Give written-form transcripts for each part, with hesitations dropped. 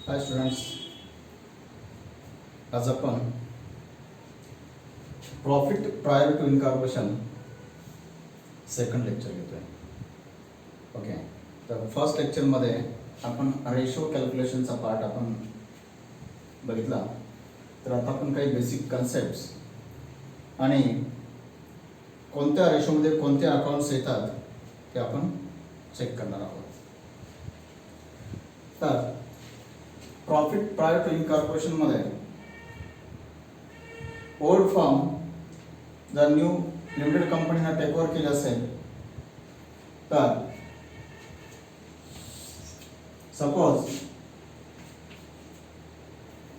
हाय students, आज आपण profit prior to incorporation second lecture घेतोय. ओके, तर फर्स्ट लेक्चरमध्ये आपण रेशो कॅल्क्युलेशनचा पार्ट आपण बघितला. तर आता आपण काही बेसिक कन्सेप्ट्स आणि कोणत्या रेशोमध्ये कोणते अकाउंट्स येतात ते आपण चेक करणार आहोत. तर प्रॉफिट प्रायर टू इनकॉर्पोरेशन मध्ये ओल्ड फर्म जर न्यू लिमिटेड कंपनीने टेक ओव्हर केली असेल तर suppose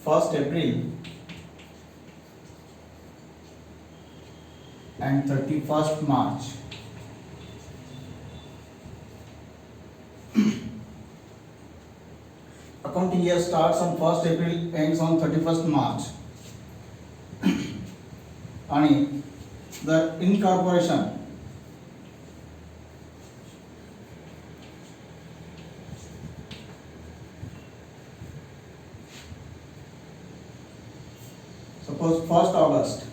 1st April and 31st March accounting year starts on 1st April, ends on 31st March. आणि the incorporation suppose 1st August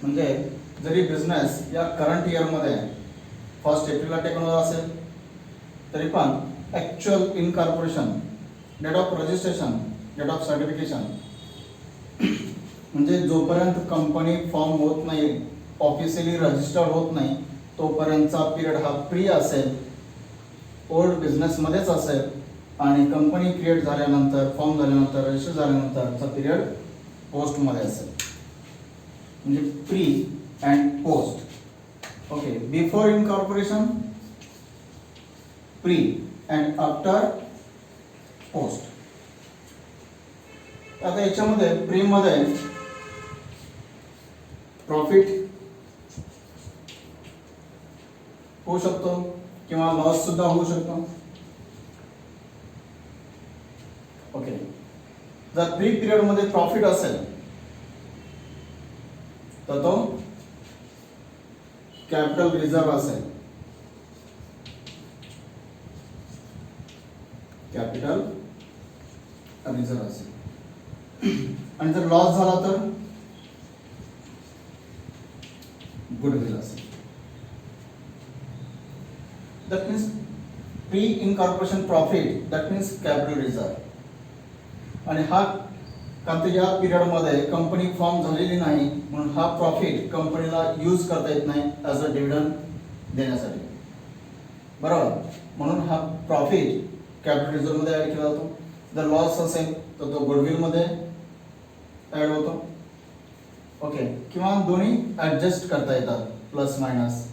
म्हणजे जरी business या करंट इयर मध्ये 1st एप्रिलला टेक ओव्हर असेल तरी पण actual incorporation date of registration, date of certification म्हणजे जोपर्यंत कंपनी फॉर्म होत नाही, ऑफिशियली रजिस्टर्ड होत नाही, तोपर्यंतचा पिरियड हा प्री असेल, ओल्ड बिझनेसमध्येच असेल. आणि कंपनी क्रिएट झाल्यानंतर, फॉर्म झाल्यानंतर, रजिस्टर झाल्यानंतरचा पिरियड पोस्टमध्ये असेल. म्हणजे pre and post. Okay, before incorporation pre and after post. आता याच्यामध्ये प्री मध्ये प्रॉफिट होऊ शकतो किंवा लॉस सुद्धा होऊ शकतो. ओके, जर प्री पिरियड मध्ये प्रॉफिट असेल तर तो कॅपिटल रिझर्व असेल, कॅपिटल रिझर्व असेल. आणि जर लॉस झाला तर गुडविल असेल. That means pre incorporation profit, that means capital reserve. आणि हा कारण या पिरियड मध्ये कंपनी फॉर्म झालेली नाही म्हणून हा प्रॉफिट कंपनीला यूज करता येत नाही ॲज अ डिव्हिडंड देण्यासाठी, बरोबर. म्हणून हा प्रॉफिट कॅपिटल रिझर्व मध्ये ऍड केला जातो. जर लॉस असेल तर तो गुडविल मध्ये ऍड होतो. ओके, किंवा दोन्ही ऍडजस्ट करता येतात, प्लस मायनस.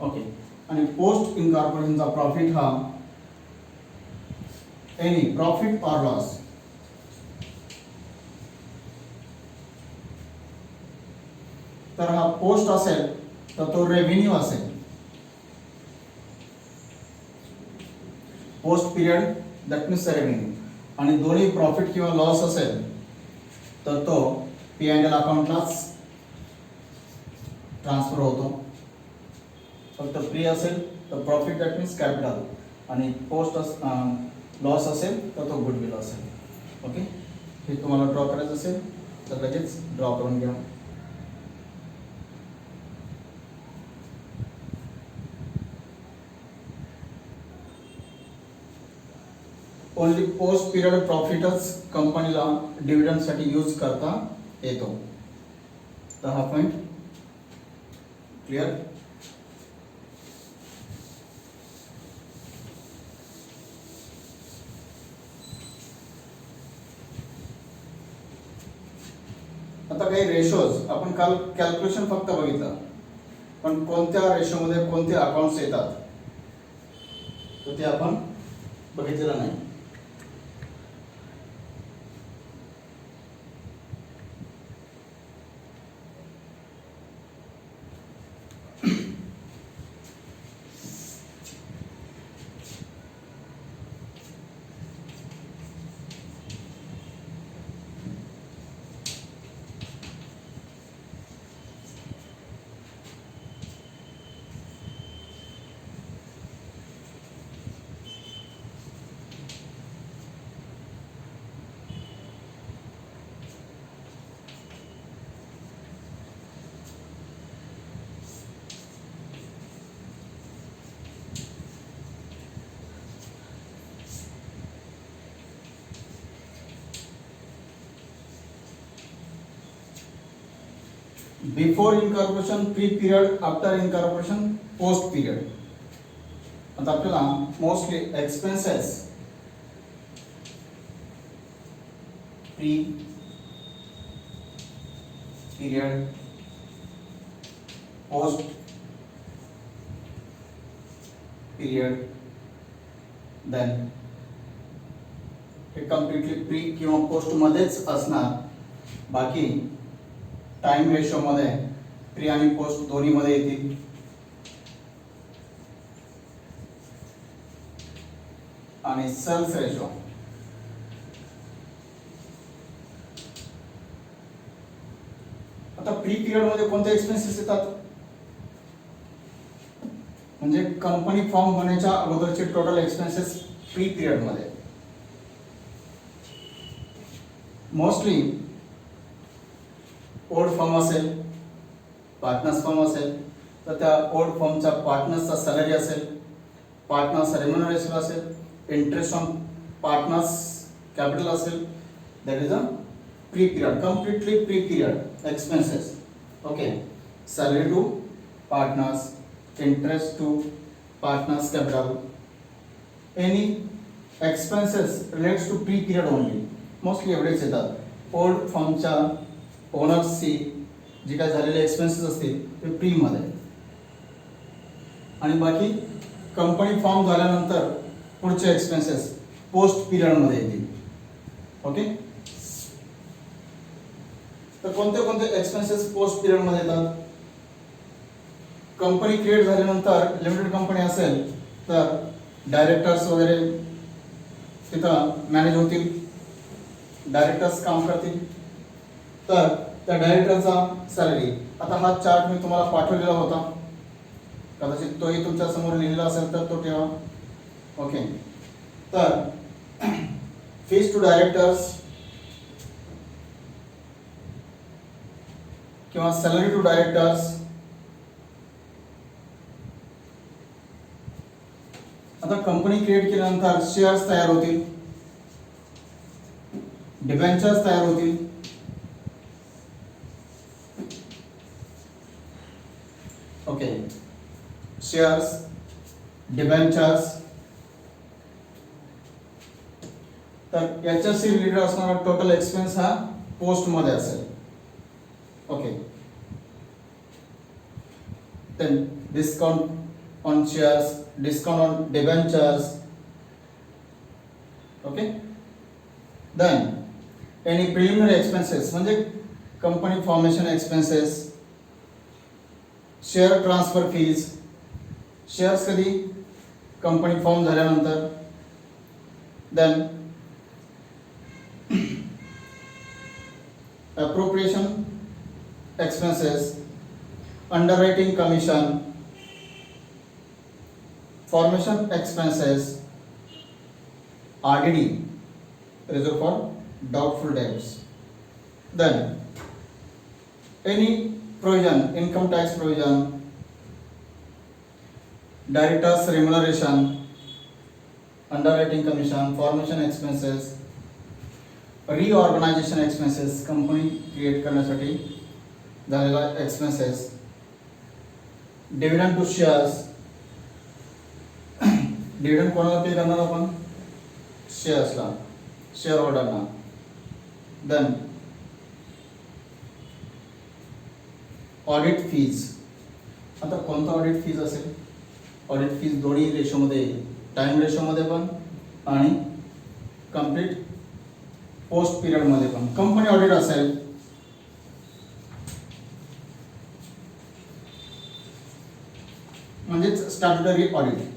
ओके, आणि पोस्ट इनकॉर्पोरेशनचा प्रॉफिट हा एनी प्रॉफिट ऑर लॉस तर हा पोस्ट असेल तर तो रेव्हेन्यू असेल. Post period that means revenue. आणि दोन्ही प्रॉफिट किंवा लॉस असेल तर तो पी अँड एल अकाउंटलाच ट्रान्सफर होतो. फक्त प्री असेल तर प्रॉफिट दॅट मीन्स कॅपिटल, आणि पोस्ट लॉस असेल तर तो गुडविल असेल. ओके, हे तुम्हाला ड्रॉ करायचं असेल तर लगेच ड्रॉ करून घ्या. ओनली पोस्ट पिरियड प्रॉफिटच कंपनीला डिव्हिडंड साठी यूज करता येतो. तर हा पॉइंट क्लिअर. आता काही रेशोज आपण काल कॅल्क्युलेशन फक्त बघितलं, पण कोणत्या रेशोमध्ये कोणते अकाउंट्स येतात तर ते आपण बघितलेलं नाही. Before incorporation, pre period, after incorporation, post period. आता आपल्याला mostly expenses pre period, post period, then हे कम्प्लिटली प्री किंवा पोस्ट मध्येच असणार. बाकी टाइम रेशो मध्ये प्री आणि पोस्ट दोन्ही मध्ये येतील. आणि सेल्स रेशो आता प्री पिरियड मध्ये कोणते एक्सपेन्सेस येतात म्हणजे कंपनी फॉर्म होण्याच्या अगोदरचे टोटल एक्सपेन्सेस प्री पिरियड मध्ये. मोस्टली ओल्ड फर्म असेल, पार्टनर्स फर्म असेल तर त्या ओल्ड फर्मच्या पार्टनर्सचा सॅलरी असेल, पार्टनर्स रेम्युनरेशन असेल, इंटरेस्ट ऑन पार्टनर्स कॅपिटल असेल, that is a pre period, completely pre period expenses. Okay, salary to partners, interest to partners capital, any expenses relates to pre period only. Mostly एवढेच येतात. Old फर्मच्या ओनर्सची जे काय झालेले expenses असतील ते pre मध्ये, आणि बाकी कंपनी फॉर्म झाल्यानंतर पुढचे एक्सपेन्सेस पोस्ट पिरियड मध्ये येतील. ओके, तर कोणते कोणते एक्सपेन्सेस पोस्ट पिरियड मध्ये येतात. कंपनी क्रिएट झाल्यानंतर लिमिटेड कंपनी असेल तर डायरेक्टर्स वगैरे तिथं मॅनेज होतील, डायरेक्टर्स काम करतील, तर त्या डायरेक्टरचा सॅलरी. आता हा चार्ट मी तुम्हाला पाठवलेला होता, कदाचित तोही तुमच्या समोर लिहिलेला असेल तर तो ठेवा. ओके, तर फीज टू डायरेक्टर्स किंवा सॅलरी टू डायरेक्टर्स. आता कंपनी क्रिएट केल्यानंतर शेअर्स तयार होतील, डिबेंचर्स तयार होतील, ओके, शेअर्स, डिबेंचर्स. तर याच्याशी रिलेटेड असणारा टोटल एक्सपेन्स हा पोस्ट मध्ये असेल. Okay, then discount on shares, discount on debentures. Okay, then any preliminary expenses म्हणजे company formation expenses, share transfer fees, shares कधी कंपनी फॉर्म झाल्यानंतर, then appropriation expenses, underwriting commission, formation expenses, RDD, reserve for doubtful debts. Then any provision, income tax provision, directors remuneration, underwriting commission, formation expenses, reorganization expenses, company create करण्यासाठी झालेला expenses, dividend to shares. Dividend कोणाला pay करणार आपण, शेअर्सला, share होल्डरना. Then audit fees. आता कोणता audit fees असेल, ऑडिट फीज दोन्ही रेशोमध्ये येईल, टाइम रेशोमध्ये पण आणि कम्प्लीट पोस्ट पिरियडमध्ये पण. कंपनी ऑडिट असेल म्हणजेच statutory audit.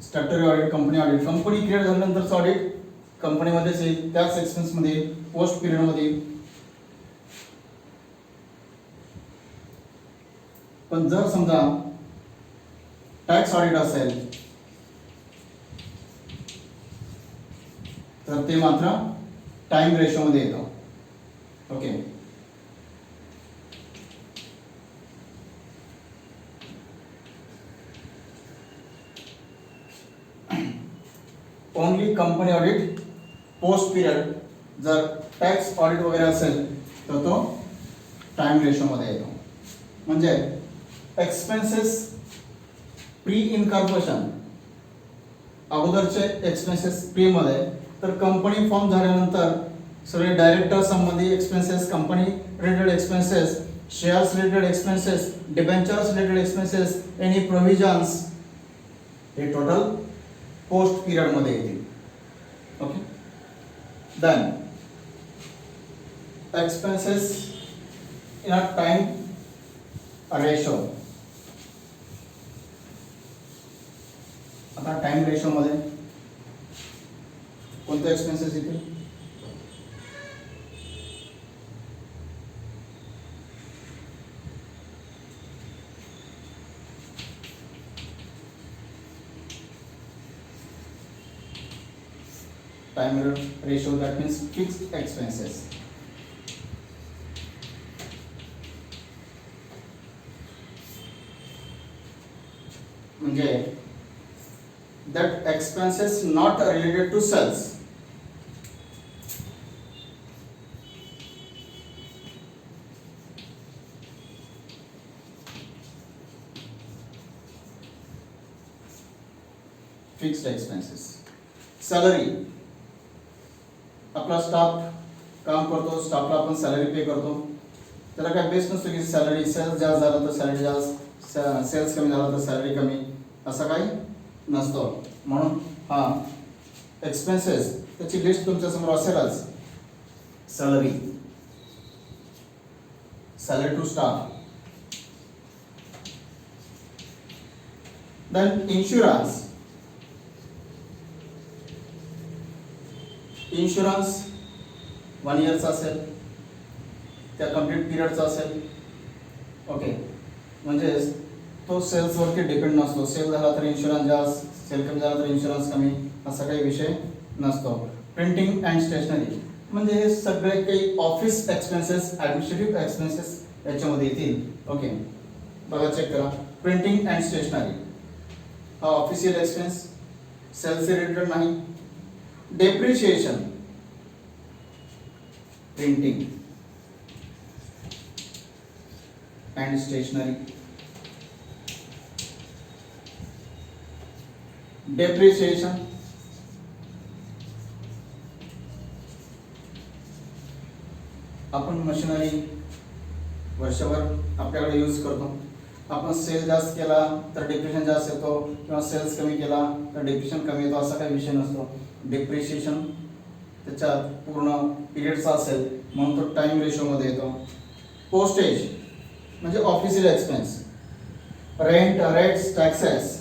Statutory audit, company audit. Company create झाल्यानंतरचं ऑडिट कंपनीमध्येच येईल, त्याच एक्सपेन्समध्ये येईल, पोस्ट पिरियडमध्ये येईल. पण जर समजा टॅक्स ऑडिट असेल तर ते मात्र टाइम रेशोमध्ये येतं. Okay, only company audit post period, जर टॅक्स ऑडिट वगैरे असेल तर तो टाइम रेशोमध्ये येतो. म्हणजे एक्सपेन्सेस प्री इनकॉर्पोरेशन अगोदरचे एक्सपेन्सेस प्री मध्ये, तर कंपनी फॉर्म झाल्यानंतर सगळे डायरेक्टर संबंधी expenses, company related expenses, shares related expenses, debentures related expenses, any provisions, हे टोटल पोस्ट पिरियड मध्ये येतील. Okay. Then expenses in a time ratio. आता टाइम रेशो मध्ये कोणते एक्सपेन्सेस येतील? Time ratio, that means fixed expenses. म्हणजे that expenses not related to sales. Fixed expenses. Salary, आपला staff काम करतो, स्टाफला आपण सॅलरी पे करतो, त्याला काय बेस नसतो की सॅलरी सेल्स जास्त झाला तर सॅलरी जास्त, सेल्स कमी झाला तर सॅलरी कमी, असं काही नसतो. म्हणून हा एक्सपेन्सेस त्याची लिस्ट तुमच्या समोर असेलच. Salary, salary to staff, then insurance. Insurance 1 इयरचा असेल, त्या कंप्लीट पिरियडचा असेल. ओके. म्हणजे तो सेल्सवरती डिपेंड नसतो. सेल झाला तर इन्शुरन्स जास्त, सेल कमी झाला तर इन्शुरन्स कमी, असा काही विषय नसतो. प्रिंटिंग अँड स्टेशनरी, म्हणजे हे सगळे काही ऑफिस एक्सपेन्सेस, ॲडमिनिस्ट्रेटिव्ह एक्सपेन्सेस याच्यामध्ये येतील. ओके. बघा, चेक करा. प्रिंटिंग अँड स्टेशनरी हा ऑफिशियल एक्सपेन्स, सेल्स रिलेटेड नाही. Depreciation, printing and stationery. Depreciation आपण मशिनरी वर्षभर आपल्याकडे यूज करतो. आपण सेल जास्त केला तर डिप्रिशिएशन जास्त येतो, किंवा सेल्स कमी केला तर डिप्रिशिएशन कमी येतो, असा काही विषय नसतो. डिप्रिशिएशन त्याच्या पूर्ण पिरियडचा असेल म्हणून तो टाइम रेशोमध्ये येतो. पोस्टेज म्हणजे official expense, rent, rates, taxes.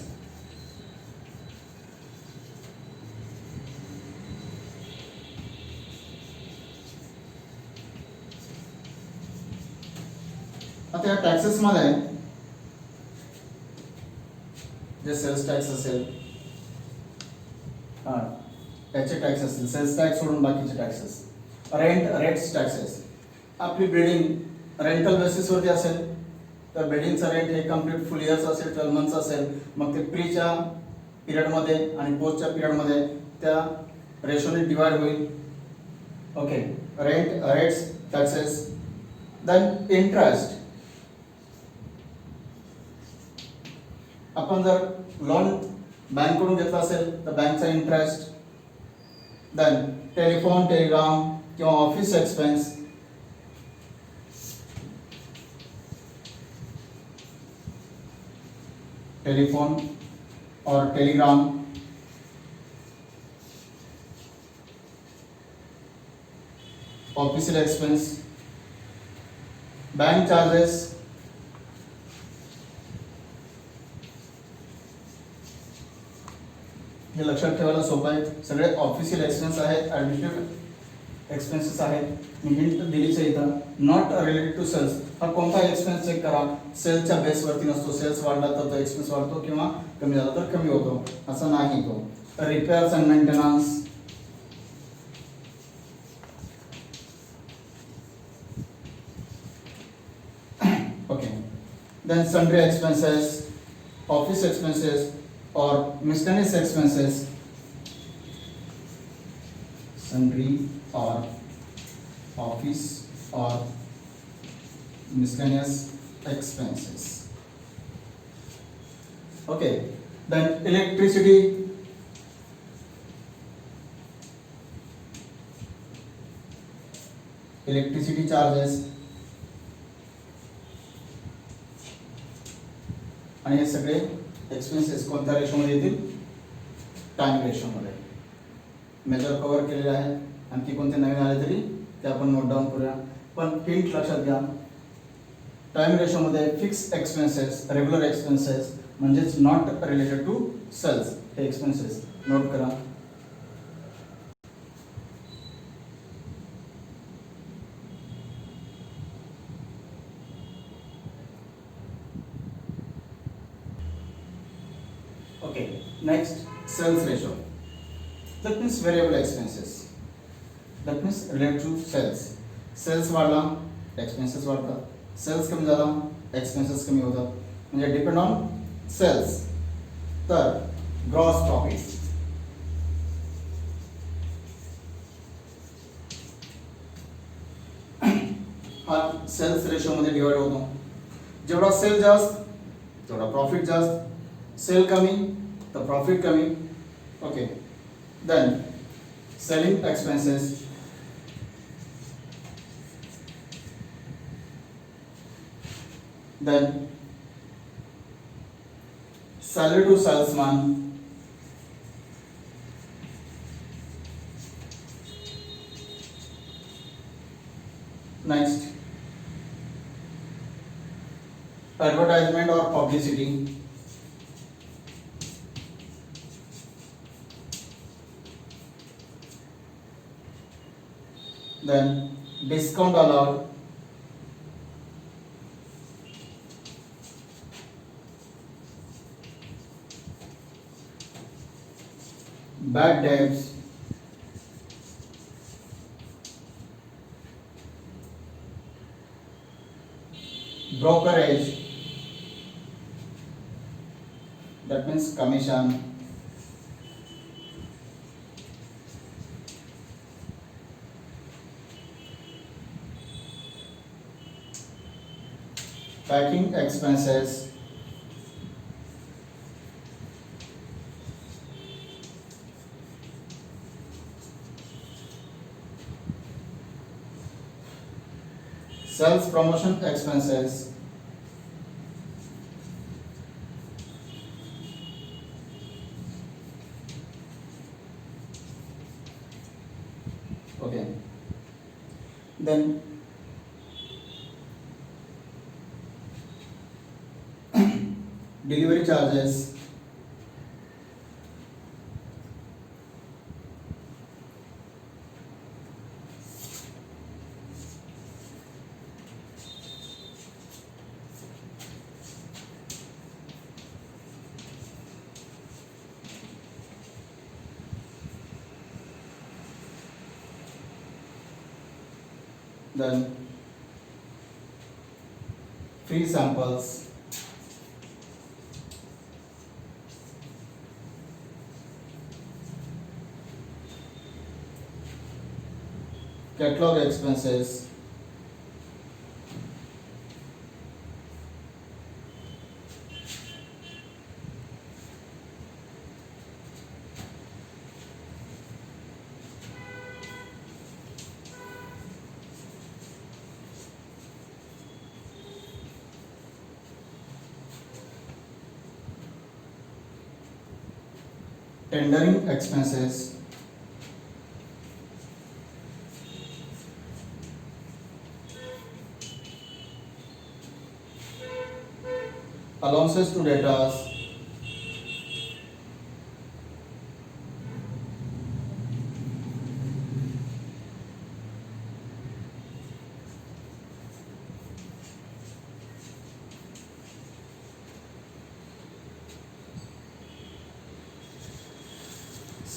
आता या टॅक्सेस मध्ये जे सेल्स टॅक्स असेल, त्याचे टॅक्स असतील, सेल्स टॅक्स सोडून बाकीचे टॅक्सेस, रेंट, रेट्स, टॅक्सेस. आपली बिल्डिंग रेंटल बेसिसवरती असेल तर बिल्डिंगचा रेंट हे कम्प्लीट फुल इयर्स असेल, 12 मंथ्स असेल, मग ते प्रीच्या पिरियडमध्ये आणि पोस्टच्या पिरियडमध्ये त्या रेशोने डिवाइड होईल. Okay. Rent, rates, taxes. Then interest. आपण जर लोन बँककडून घेतला असेल तर बँकचा इंटरेस्ट. देन टेलिफोन, टेलिग्राम किंवा ऑफिस एक्सपेन्स. टेलिफोन और telegram, official expense, bank charges, हे लक्षात ठेवायला सोपं आहे. सगळे ऑफिशियल एक्सपेन्स आहेत, ॲडमिनिस्ट्रेटिव्ह एक्सपेन्सेस आहेत. मी हिंट दिलीच आहे इथं. Not related to sales. हा कोणता एक्सपेन्स चेक करा, सेल्सच्या बेसवरती नसतो. सेल्स वाढला तर तो एक्सपेन्स वाढतो किंवा कमी झाला तर कमी होतो, असं नाही तो. Repairs and maintenance, okay. Then sundry expenses, office expenses or miscellaneous expenses. sundry or office or miscellaneous expenses. Okay, then electricity, charges, आणि हे सगळे एक्सपेन्सेस कोणत्या रेशोमध्ये येतील? टाइम रेशोमध्ये. मेजर कव्हर केलेले आहे. आणखी कोणते नवीन आले तरी ते आपण नोट डाऊन करूया. पण हिंट लक्षात घ्या, टाइम रेशोमध्ये फिक्स एक्सपेन्सेस, रेग्युलर एक्सपेन्सेस म्हणजेच नॉट रिलेटेड टू सेल्स हे एक्सपेन्सेस नोट करा. Okay, next sales ratio. That means variable expenses. That means related to sales. Sales वाढला, expenses वाढतात. Sales कमी झाला, expenses कमी होतात. म्हणजे डिपेंड ऑन सेल्स. तर ग्रॉस प्रॉफिट, हा सेल्स रेशो मध्ये डिवाइड होतो. जेवढा सेल जास्त तेवढा प्रॉफिट जास्त. सेल कमी तर प्रॉफिट कमी. Okay, then selling expenses, then salary to salesman, next advertisement और publicity, then discount allowed, bad debts, brokerage, that means commission, packing expenses, sales promotion expenses, okay, then delivery charges, then free samples, catalog expenses, tendering expenses, allowances to debtors,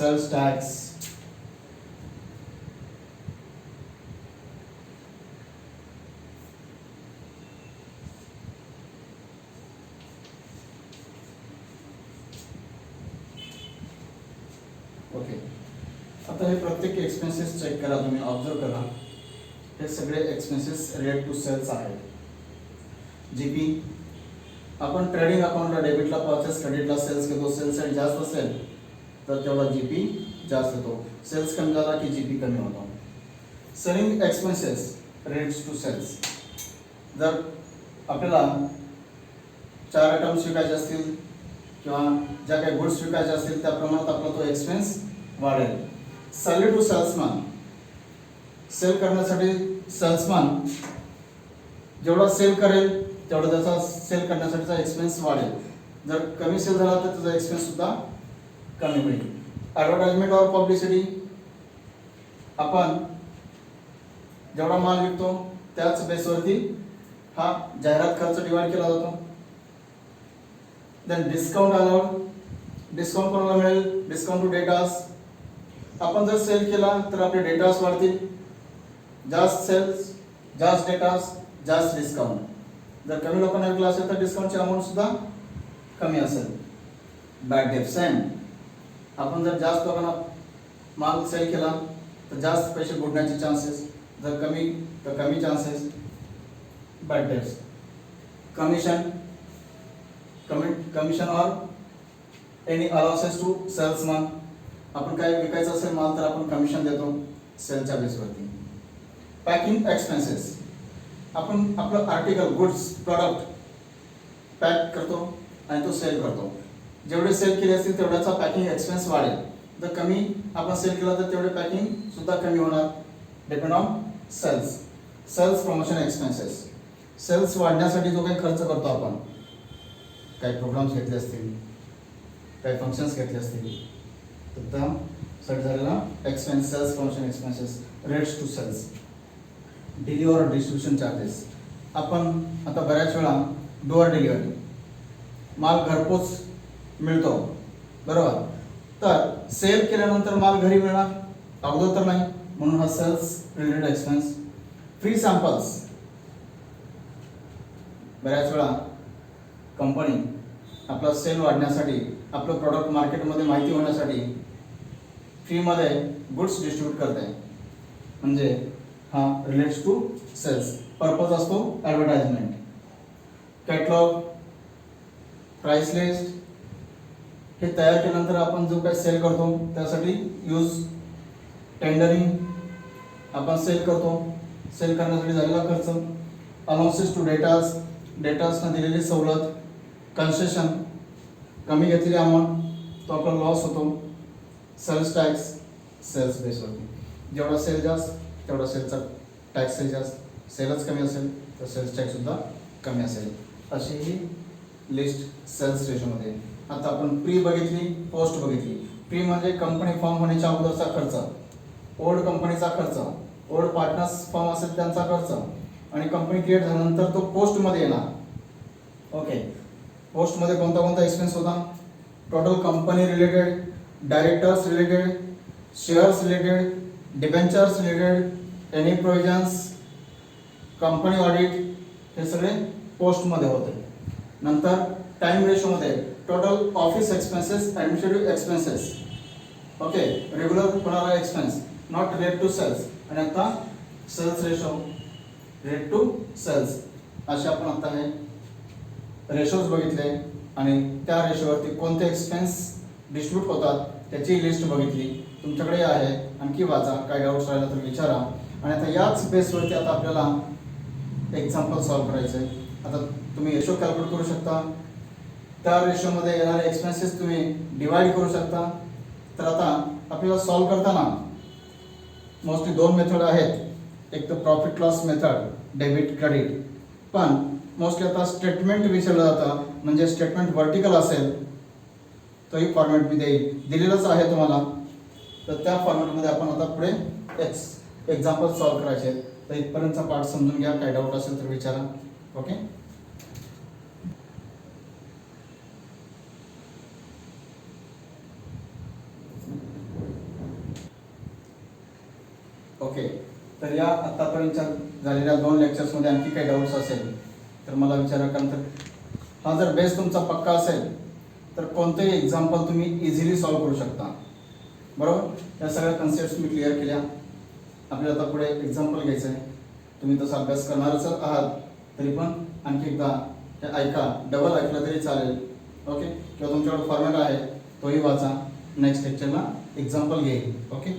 sales tax, okay. आता हे प्रत्येक expenses check करा, तुम्ही observe करा, हे सगळे expenses relate to cells आहेत. GP आपण ट्रेडिंग अकाउंटला डेबिटला परचेस क्रेडिटला सेल्स घेतो, सेल्स साईड जास्त असेल तर तेवढा जीपी जास्त येतो, सेल्स कमी झाला की जीपी कमी होतो. Selling expenses relates to sales. जर आपल्याला 4 आयटम्स विकायचे असतील किंवा ज्या काही गुड्स विकायचे असतील त्या प्रमाणात आपला तो एक्सपेन्स वाढेल. सॅलरी टू सेल्समॅन, सेल करण्यासाठी सेल्समॅन जेवढा सेल करेल तेवढा त्याचा सेल करण्यासाठीचा एक्सपेन्स वाढेल. जर कमी सेल झाला तर त्याचा एक्सपेन्स सुद्धा कमी होईल. ॲडव्हर्टाइजमेंट और पब्लिसिटी, आपण जेवढा माल विकतो त्याच बेसवरती हा जाहिरात खर्च डिवाइड केला जातो. देन डिस्काउंट अलाउड, डिस्काउंट कोणाला मिळेल? Discount to debtors. आपण जर सेल केला तर आपले डेटास वाढतील, जास्त सेल्स जास्त डेटास जास्त डिस्काउंट. जर कमी लोकांना विकला असेल तर डिस्काउंटची अमाऊंट सुद्धा कमी असेल. बॅड डेट सेम, आपण जर जास्त लोकांना माल सेल केला तर जास्त पैसे बुडण्याचे चान्सेस, जर कमी तर कमी chances. Bad debts. Commission, commission और एनी अलाउन्सेस टू सेल्समॅन, आपण काय विकायचं असेल माल तर आपण कमिशन देतो सेलच्या बेसवरती. पॅकिंग एक्सपेन्सेस, आपण आपलं आर्टिकल गुड्स प्रॉडक्ट पॅक करतो आणि तो सेल करतो. जेवढे सेल केले असतील तेवढ्याचा पॅकिंग एक्सपेन्स वाढेल. जर कमी आपण सेल केला तर तेवढे पॅकिंग सुद्धा कमी होणार. Depend on sales. Sales promotion expenses, sales वाढण्यासाठी जो काही खर्च करतो आपण, काही प्रोग्राम्स घेतले असतील, काही फंक्शन्स घेतले असतील तर त्यासाठी झालेला expense sales promotion expenses relates to sales. Delivery और डिस्ट्रीब्युशन चार्जेस, आपण आता बऱ्याच वेळा डोअर डिलिव्हरी माल घरपोच मिळतो बरोबर, तर सेल केल्यानंतर माल घरी मिळणार अगोदर तर नाही, म्हणून हा sales related expense. Free samples, बऱ्याच वेळा कंपनी आपला सेल वाढण्यासाठी आपलं प्रॉडक्ट मार्केटमध्ये माहिती होण्यासाठी फ्रीमध्ये गुड्स डिस्ट्रीब्यूट करते, म्हणजे हा रिलेट्स टू सेल्स. पर्पज असतो ॲडव्हर्टाइजमेंट. कॅटलॉग, प्राइस लिस्ट हे तयार केल्यानंतर आपण जो काही सेल करतो त्यासाठी यूज. टेंडरिंग, आपण सेल करतो, सेल करण्यासाठी झालेला खर्च. अलाउन्सेस टू डेटास, डेटासना दिलेली सवलत. कन्सेशन, कमी घेतलेली अमाऊंट तो आपला लॉस होतो. सेल्स टॅक्स, सेल्स बेसवरती जेवढा सेल जास्त तेवढा सेलचा टॅक्स जास्त, सेलच कमी असेल तर सेल्स टॅक्स सुद्धा कमी असेल. अशी ही लिस्ट सेल्स रेशोमध्ये. आता आपण प्री बघितली, पोस्ट बघितली. प्री म्हणजे कंपनी फॉर्म होण्याच्या अगोदरचा खर्च, ओल्ड कंपनीचा खर्च, ओल्ड पार्टनर्स फॉर्म असेल त्यांचा खर्च, आणि कंपनी क्रिएट झाल्यानंतर तो पोस्टमध्ये येणार. ओके, पोस्टमध्ये कोणता कोणता एक्सपेन्स होता? Total company related, directors related, shares related, debentures related, any provisions, company audit, हे सगळे पोस्टमध्ये होते. नंतर टाइम रेशोमध्ये total office expenses, administrative expenses, okay, regular होणारा expense not relate to sales, आणि आता sales ratio relate to sales. असे आपण आता हे रेशोज बघितले आणि त्या रेशोवरती कोणते एक्सपेन्स डिस्ट्रीब्यूट होतात त्याची लिस्ट बघितली. तुमच्याकडे आहे, आणखी वाचा, काय डाऊट्स राहिला तर विचारा. आणि आता याच बेसवरती आता आपल्याला एक्झाम्पल सॉल्व्ह करायचं आहे. आता तुम्ही रेशो कॅल्क्युलेट करू शकता, त्या रेशोमध्ये येणारे एक्सपेन्सेस तुम्ही डिवाइड करू शकता. तर आता आपल्याला सॉल्व्ह करताना मोस्टली 2 मेथड आहेत. एक तर profit loss method, debit credit, पण मोस्टली आता स्टेटमेंट विचारलं जातं, म्हणजे स्टेटमेंट व्हर्टिकल असेल तोही फॉर्मॅट मी दिलेलंच आहे तुम्हाला. तर त्या फॉर्मॅटमध्ये आपण आता पुढे एक्झाम्पल सॉल्व्ह करायचे. तर इथपर्यंतचा पार्ट समजून घ्या, काय डाऊट असेल तर विचारा. Okay, okay. तर या आतापर्यंतच्या झालेल्या 2 लेक्चर्समध्ये आणखी काही डाऊट्स असेल तर मला विचारा. कारण तर हा जर बेस तुमचा पक्का असेल तर कोणतेही एक्झाम्पल तुम्ही इझिली सॉल्व्ह करू शकता. बरोबर. या सगळ्या कन्सेप्ट मी क्लिअर केल्या. आपल्याला आता पुढे एक्झाम्पल घ्यायचं आहे. तुम्ही तसा अभ्यास करणारच आहात, तरी पण आणखी एकदा ते ऐका, डबल ऐकलं तरी चालेल. ओके. किंवा तुमच्याकडे फॉर्मॅट आहे तोही वाचा. नेक्स्ट लेक्चरला एक्झाम्पल घेईल. ओके.